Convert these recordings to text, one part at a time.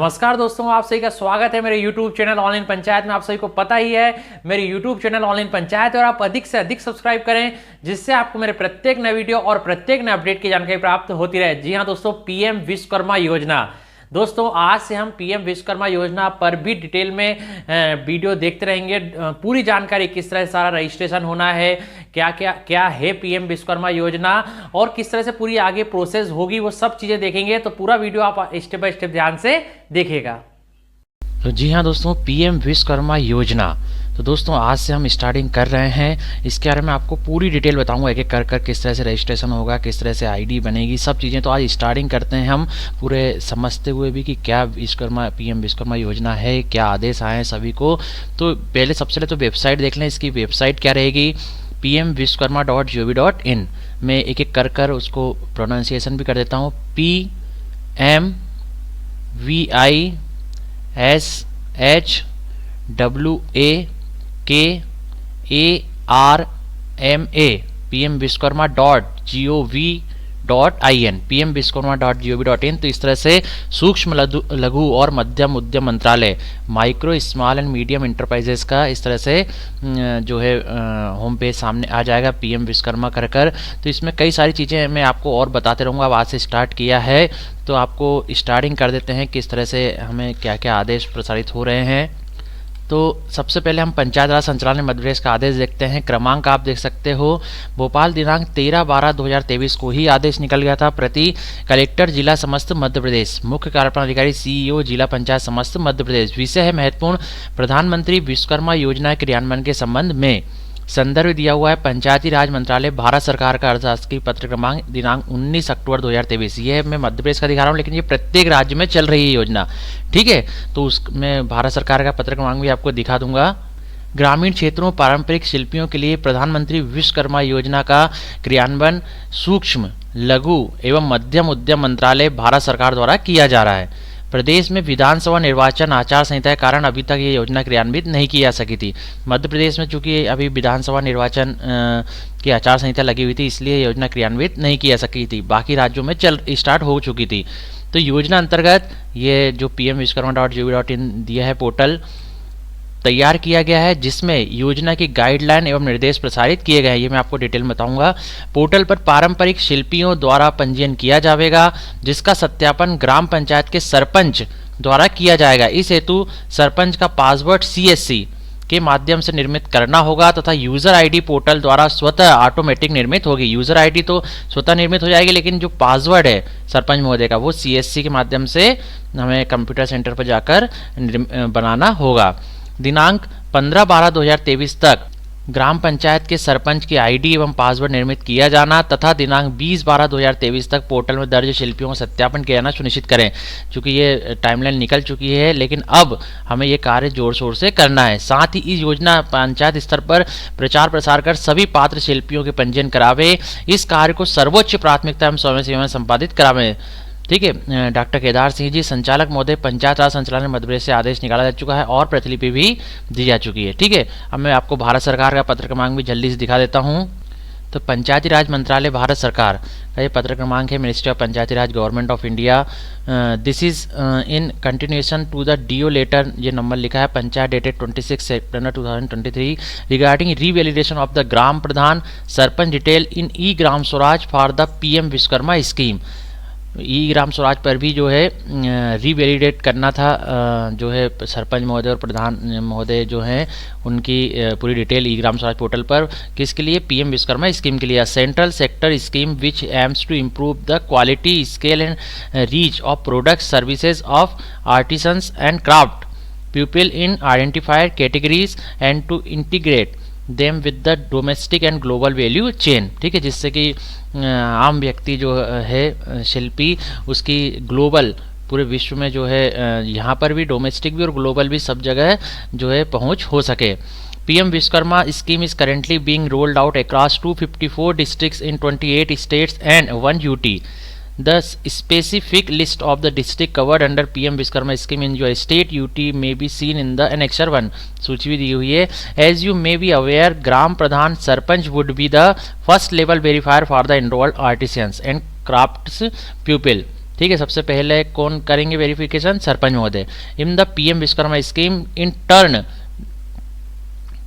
नमस्कार दोस्तों, आप सभी का स्वागत है मेरे YouTube चैनल ऑनलाइन पंचायत में। आप सभी को पता ही है मेरे YouTube चैनल ऑनलाइन पंचायत, और आप अधिक से अधिक सब्सक्राइब करें जिससे आपको मेरे प्रत्येक नए वीडियो और प्रत्येक नए अपडेट की जानकारी प्राप्त होती रहे। जी हाँ दोस्तों, पीएम विश्वकर्मा योजना। दोस्तों आज से हम पीएम विश्वकर्मा योजना पर भी डिटेल में वीडियो देखते रहेंगे। पूरी जानकारी किस तरह से सारा रजिस्ट्रेशन होना है, क्या है पीएम विश्वकर्मा योजना और किस तरह से पूरी आगे प्रोसेस होगी, वो सब चीज़ें देखेंगे। तो पूरा वीडियो आप स्टेप बाय स्टेप ध्यान से देखिएगा। तो जी हाँ दोस्तों, पीएम विश्वकर्मा योजना। तो दोस्तों आज से हम स्टार्टिंग कर रहे हैं। इसके बारे में आपको पूरी डिटेल बताऊंगा, एक एक कर किस तरह से रजिस्ट्रेशन होगा, किस तरह से आईडी बनेगी, सब चीज़ें। तो आज स्टार्टिंग करते हैं हम पूरे समझते हुए भी कि क्या पीएम विश्वकर्मा योजना है, क्या आदेश आए हैं सभी को। तो पहले सबसे पहले तो वेबसाइट देख लें। इसकी वेबसाइट क्या रहेगी, pmvishkarma.gov.in। मैं एक एक कर उसको प्रोनाउंसिएशन भी कर देता हूँ। PMVISHWAKARMA pmvishkarma.gov.in pmvishkarma.gov.in। तो इस तरह से सूक्ष्म लघु और मध्यम उद्यम मंत्रालय, micro small and medium enterprises का इस तरह से जो है होम पेज सामने आ जाएगा पीएम विश्वकर्मा कर। तो इसमें कई सारी चीज़ें मैं आपको और बताते रहूँगा। अब आज से स्टार्ट किया है तो आपको स्टार्टिंग कर देते हैं किस तरह से हमें क्या क्या आदेश प्रसारित हो रहे हैं। तो सबसे पहले हम पंचायत राज संचालनालय मध्य प्रदेश का आदेश देखते हैं। क्रमांक आप देख सकते हो, भोपाल दिनांक 13/12/2023 को ही आदेश निकल गया था। प्रति कलेक्टर जिला समस्त मध्य प्रदेश, मुख्य कार्यपालन अधिकारी सीईओ जिला पंचायत समस्त मध्य प्रदेश। विषय है महत्वपूर्ण, प्रधानमंत्री विश्वकर्मा योजना के क्रियान्वयन के संबंध में। संदर्भ दिया हुआ है पंचायती राज मंत्रालय, भारत सरकार का अर्थशास्त्री पत्र क्रमांक दिनांक 19 अक्टूबर 2023। ये मैं मध्य प्रदेश का दिखा रहा हूँ, लेकिन ये प्रत्येक राज्य में चल रही है योजना, ठीक है। तो उसमें भारत सरकार का पत्र क्रमांक भी आपको दिखा दूंगा। ग्रामीण क्षेत्रों पारंपरिक शिल्पियों के लिए प्रधानमंत्री विश्वकर्मा योजना का क्रियान्वयन सूक्ष्म लघु एवं मध्यम उद्यम मंत्रालय भारत सरकार द्वारा किया जा रहा है। प्रदेश में विधानसभा निर्वाचन आचार संहिता के कारण अभी तक ये योजना क्रियान्वित नहीं की जा सकी थी। मध्य प्रदेश में चूंकि अभी विधानसभा निर्वाचन की आचार संहिता लगी हुई थी, इसलिए योजना क्रियान्वित नहीं की जा सकी थी। बाकी राज्यों में स्टार्ट हो चुकी थी। तो योजना अंतर्गत ये जो pmvishkarma.gov.in दिया है पोर्टल तैयार किया गया है, जिसमें योजना की गाइडलाइन एवं निर्देश प्रसारित किए गए हैं। ये मैं आपको डिटेल में बताऊंगा। पोर्टल पर पारंपरिक शिल्पियों द्वारा पंजीयन किया जाएगा, जिसका सत्यापन ग्राम पंचायत के सरपंच द्वारा किया जाएगा। इस हेतु सरपंच का पासवर्ड CSC के माध्यम से निर्मित करना होगा तथा यूजर आईडी पोर्टल द्वारा स्वतः ऑटोमेटिक निर्मित होगी। यूजर आईडी तो स्वतः निर्मित हो जाएगी, लेकिन जो पासवर्ड है सरपंच महोदय का वो CSC के माध्यम से हमें कंप्यूटर सेंटर पर जाकर बनाना होगा। दिनांक 15/12/2023 तक ग्राम पंचायत के सरपंच की आईडी एवं पासवर्ड निर्मित किया जाना तथा दिनांक 20/12/2023 तक पोर्टल में दर्ज शिल्पियों का सत्यापन किया जाना सुनिश्चित करें। चूंकि ये टाइमलाइन निकल चुकी है, लेकिन अब हमें ये कार्य जोर शोर से करना है। साथ ही इस योजना पंचायत स्तर पर प्रचार प्रसार कर सभी पात्र शिल्पियों के पंजीयन करावे। इस कार्य को सर्वोच्च प्राथमिकता एवं समय सीमा में संपादित करावे, ठीक है। डॉक्टर केदार सिंह जी संचालक महोदय, पंचायत राज संचालनालय मध्य प्रदेश से आदेश निकाला जा चुका है और प्रतिलिपि भी दी जा चुकी है, ठीक है। अब मैं आपको भारत सरकार का पत्र क्रमांक भी जल्दी से दिखा देता हूँ। तो पंचायती राज मंत्रालय भारत सरकार का ये पत्र क्रमांक है, ministry of Panchayati Raj government of India. This is in continuation to the DO letter, ये नंबर लिखा है panchayat dated 26 September 2023 regarding revalidation of the gram pradhan sarpanch detail in E gram swaraj for the PM Vishwakarma scheme. E ग्राम स्वराज पर भी जो है रीवैलिडेट करना था, जो है सरपंच महोदय और प्रधान महोदय जो हैं उनकी पूरी डिटेल ई ग्राम स्वराज पोर्टल पर। किसके लिए? पीएम विश्वकर्मा स्कीम के लिए। Central sector scheme which aims to improve the quality scale and reach of products services of artisans and craft people in identified categories and to integrate them with the domestic and global value chain, ठीक है। जिससे कि आम व्यक्ति जो है शिल्पी, उसकी global पूरे विश्व में जो है यहाँ पर भी डोमेस्टिक भी और ग्लोबल भी सब जगह जो है पहुँच हो सके। PM Vishwakarma scheme is currently being rolled out across 254 districts in 28 states and 1 UT। The specific list of the district covered under PM Vishwakarma scheme in your state UT may be seen in the Annexure 1। सूची भी दी हुई है। As you may be aware, gram pradhan sarpanch would be the first level verifier for the enrolled artisans and crafts pupil। ठीक है, सबसे पहले कौन करेंगे वेरिफिकेशन? सरपंच महोदय। In the PM Vishwakarma scheme in turn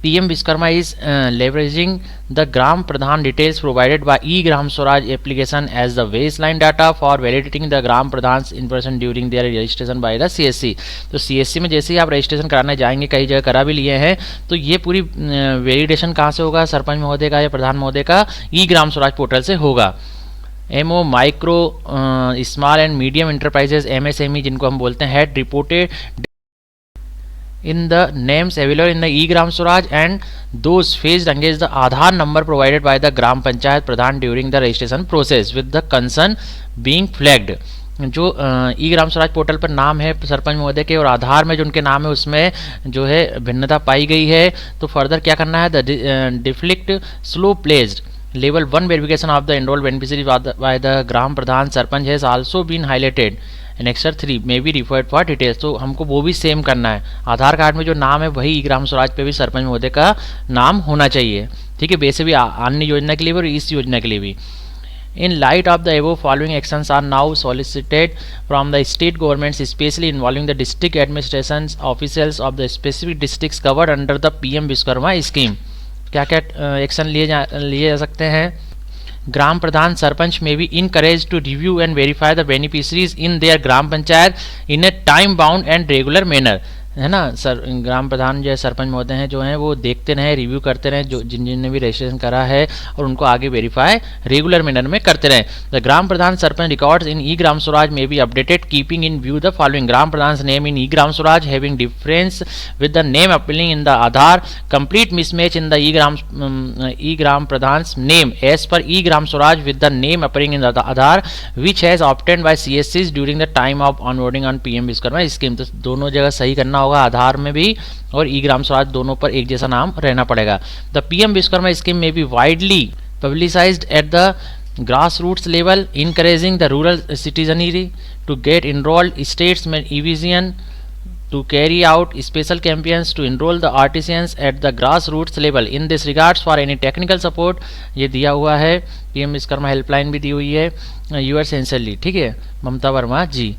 PM Vishwakarma is leveraging the Gram Pradhan details provided by e-Gram Swaraj application as the baseline data for validating the Gram Pradhan's information during their registration by the CSC। तो CSC में जैसे ही आप registration कराने जाएंगे, कई जगह करा भी लिए हैं, तो ये पूरी वेलिडेशन कहाँ से होगा? सरपंच महोदय का या प्रधान महोदय का e-Gram Swaraj पोर्टल से होगा। MO micro small and medium enterprises MSME जिनको हम बोलते हैं, had reported in the names available in the e-Gram Swaraj and those faced against the Aadhaar number provided by the Gram Panchayat Pradhan during the registration process with the concern being flagged। जो e-Gram Swaraj portal पर नाम है सरपंच महोदय के और आधार में जो उनके नाम है उसमें जो है भिन्नता पाई गई है, तो फर्दर क्या करना है? The deflect slow placed level 1 verification of the enrolled beneficiary by the gram pradhan sarpanch has also been highlighted annexure 3 में बी रिफर्ड फॉर डिटेल्स। तो हमको वो भी सेम करना है, आधार कार्ड में जो नाम है वही e-Gram Swaraj पे भी सरपंच महोदय का नाम होना चाहिए। ठीक है, वैसे भी अन्य योजना के लिए भी और इस योजना के लिए भी। In light of the above, following actions are now solicited from the state governments, especially involving the district administrations officials of the specific districts covered under the PM Vishwakarma scheme। क्या क्या एक्शन लिए जा सकते हैं? ग्राम pradhan sarpanch may be encourage to review and verify the beneficiaries in their gram panchayat in a time bound and regular manner, है ना। Sir ग्राम प्रधान जो है सरपंच महोदय हैं जो हैं वो देखते रहें, रिव्यू करते रहें जो जिन भी रजिस्ट्रेशन करा है और उनको आगे वेरीफाई रेगुलर मैनर में करते रहें। The gram pradhan sarpanch records in e-Gram Swaraj में be updated keeping in view the following. Gram Pradhan name in e-Gram Swaraj having difference with the name appealing in the Aadhaar, complete mismatch in the e-Gram Pradhan's name as per e-Gram Swaraj with the name appearing in the Aadhaar which has obtained by CSCs during the time of onboarding on PM Vishwakarma scheme। तो दोनों जगह सही करना होगा, आधार में भी और e-Gram Swaraj दोनों पर एक जैसा नाम रहना पड़ेगा। The PM Vishwakarma scheme may be widely publicised at the grassroots level, encouraging the rural citizenry to get enrolled, states में e-Vision to carry out special campaigns to enroll the artisans at the grassroots level in this regards for any technical support। ये दिया हुआ है, PM Vishwakarma helpline भी दी हुई है, यूआर सेंसरली, ठीक है, ममता वर्मा जी।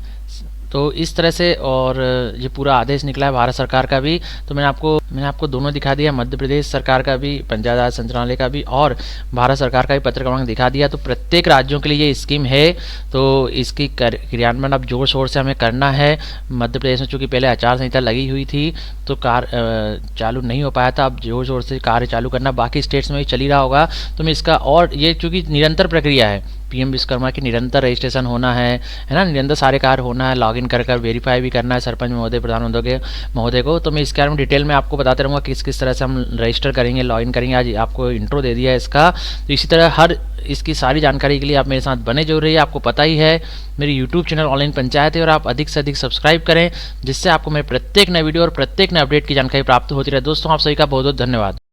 तो इस तरह से और ये पूरा आदेश निकला है भारत सरकार का भी। तो मैंने आपको दोनों दिखा दिया, मध्य प्रदेश सरकार का भी, पंचायत राज संचालनालय का भी और भारत सरकार का भी पत्र क्रमांक दिखा दिया। तो प्रत्येक राज्यों के लिए ये स्कीम है, तो इसकी क्रियान्वयन अब जोर शोर से हमें करना है। मध्य प्रदेश में चूँकि पहले आचार संहिता लगी हुई थी तो चालू नहीं हो पाया था, अब जोर शोर से कार्य चालू करना। बाकी स्टेट्स में भी चल ही रहा होगा, तो मैं इसका और ये चूँकि निरंतर प्रक्रिया है, PM विश्वकर्मा की निरंतर रजिस्ट्रेशन होना है ना, निरंतर सारे कार्य होना है, लॉगिन कर वेरीफाई भी करना है सरपंच महोदय प्रधान महोदय को। तो मैं इसके बारे में डिटेल में आपको बताते रहूँगा किस किस तरह से हम रजिस्टर करेंगे, लॉगिन करेंगे। आज आपको इंट्रो दे दिया है इसका, तो इसी तरह हर इसकी सारी जानकारी के लिए आप मेरे साथ बने जो रहिए। आपको पता ही है मेरी YouTube चैनल ऑनलाइन पंचायत है और आप अधिक से अधिक सब्सक्राइब करें, जिससे आपको मेरे प्रत्येक नए वीडियो और प्रत्येक नए अपडेट की जानकारी प्राप्त होती रहे। दोस्तों आप सभी का बहुत बहुत धन्यवाद।